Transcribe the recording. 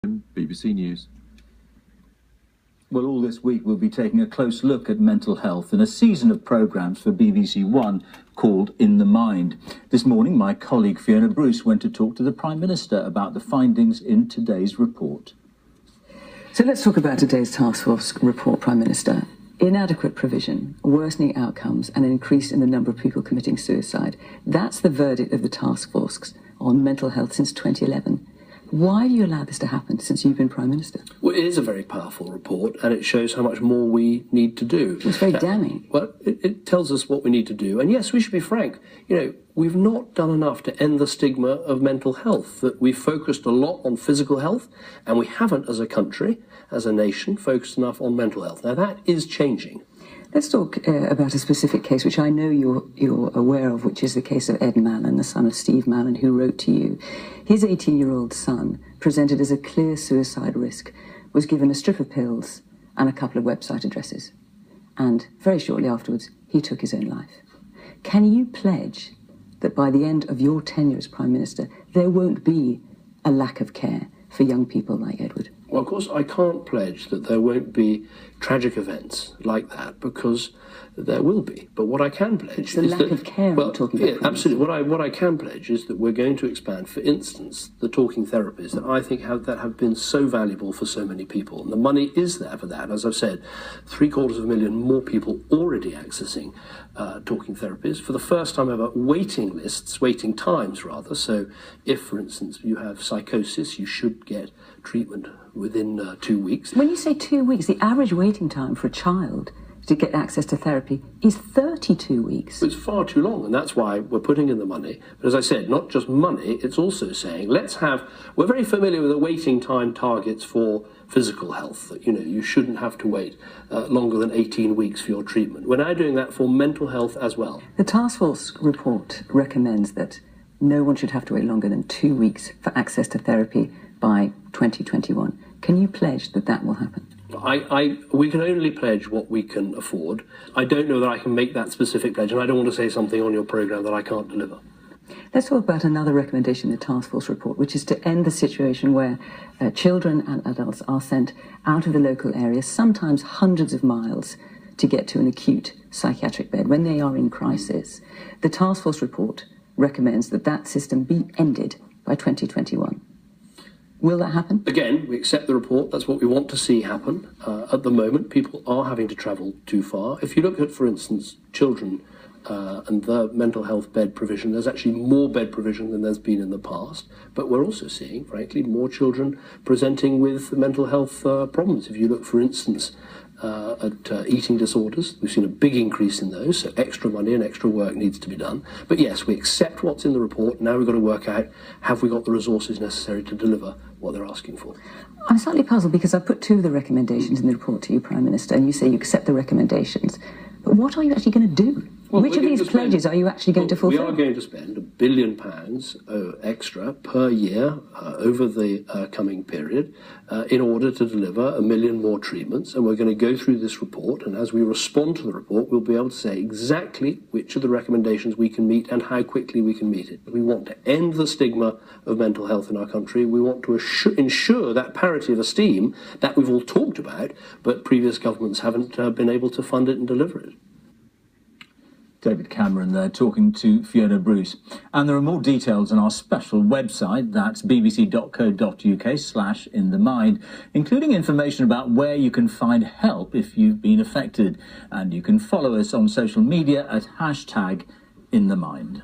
BBC News. Well, all this week we'll be taking a close look at mental health in a season of programmes for BBC One called In the Mind. This morning, my colleague Fiona Bruce went to talk to the Prime Minister about the findings in today's report. So let's talk about today's task force report, Prime Minister. Inadequate provision, worsening outcomes and an increase in the number of people committing suicide. That's the verdict of the task force on mental health since 2011. Why have you allowed this to happen since you've been Prime Minister? Well, it is a very powerful report, and it shows how much more we need to do. It's very damning. Well, it tells us what we need to do. And yes, we should be frank. You know, we've not done enough to end the stigma of mental health. That we've focused a lot on physical health, and we haven't, as a country, as a nation, focused enough on mental health. Now, that is changing. Let's talk about a specific case, which I know you're aware of, which is the case of Ed Mallon, the son of Steve Mallon, who wrote to you. His 18-year-old son, presented as a clear suicide risk, was given a strip of pills and a couple of website addresses. And very shortly afterwards, he took his own life. Can you pledge that by the end of your tenure as Prime Minister, there won't be a lack of care for young people like Edward? Well, of course, I can't pledge that there won't be tragic events like that, because there will be. But what I can pledge is the lack of care we're talking about. Yeah, absolutely. What I can pledge is that we're going to expand, for instance, the talking therapies that I think have been so valuable for so many people. And the money is there for that. As I've said, 750,000 more people already accessing talking therapies. For the first time ever, waiting times rather. So if, for instance, you have psychosis, you should get treatment within 2 weeks. When you say 2 weeks, the average waiting time for a child to get access to therapy is 32 weeks. It's far too long, and that's why we're putting in the money. But as I said, not just money, it's also saying, we're very familiar with the waiting time targets for physical health, that, you shouldn't have to wait longer than 18 weeks for your treatment. We're now doing that for mental health as well. The task force report recommends that no one should have to wait longer than 2 weeks for access to therapy by 2021. Can you pledge that that will happen? We can only pledge what we can afford. I don't know that I can make that specific pledge, and I don't want to say something on your programme that I can't deliver. Let's talk about another recommendation in the task force report, which is to end the situation where children and adults are sent out of the local area, sometimes hundreds of miles, to get to an acute psychiatric bed when they are in crisis. The task force report recommends that that system be ended by 2021. Will that happen? Again, we accept the report. That's what we want to see happen. At the moment, people are having to travel too far. If you look at, for instance, children and the mental health bed provision, there's actually more bed provision than there's been in the past. But we're also seeing, frankly, more children presenting with mental health problems. If you look, for instance, at eating disorders, we've seen a big increase in those, so extra money and extra work needs to be done. But yes, we accept what's in the report. Now we've got to work out, have we got the resources necessary to deliver what they're asking for? I'm slightly puzzled because I put two of the recommendations in the report to you, Prime Minister, and you say you accept the recommendations. But what are you actually going to do? Well, which of these pledges are you actually going to fulfil? We are going to spend £1 billion extra per year over the coming period in order to deliver 1 million more treatments. And we're going to go through this report, and as we respond to the report, we'll be able to say exactly which of the recommendations we can meet and how quickly we can meet it. We want to end the stigma of mental health in our country. We want to ensure that parity of esteem that we've all talked about, but previous governments haven't been able to fund it and deliver it. David Cameron there talking to Fiona Bruce. And there are more details on our special website, that's bbc.co.uk/inthemind, including information about where you can find help if you've been affected. And you can follow us on social media at #InTheMind.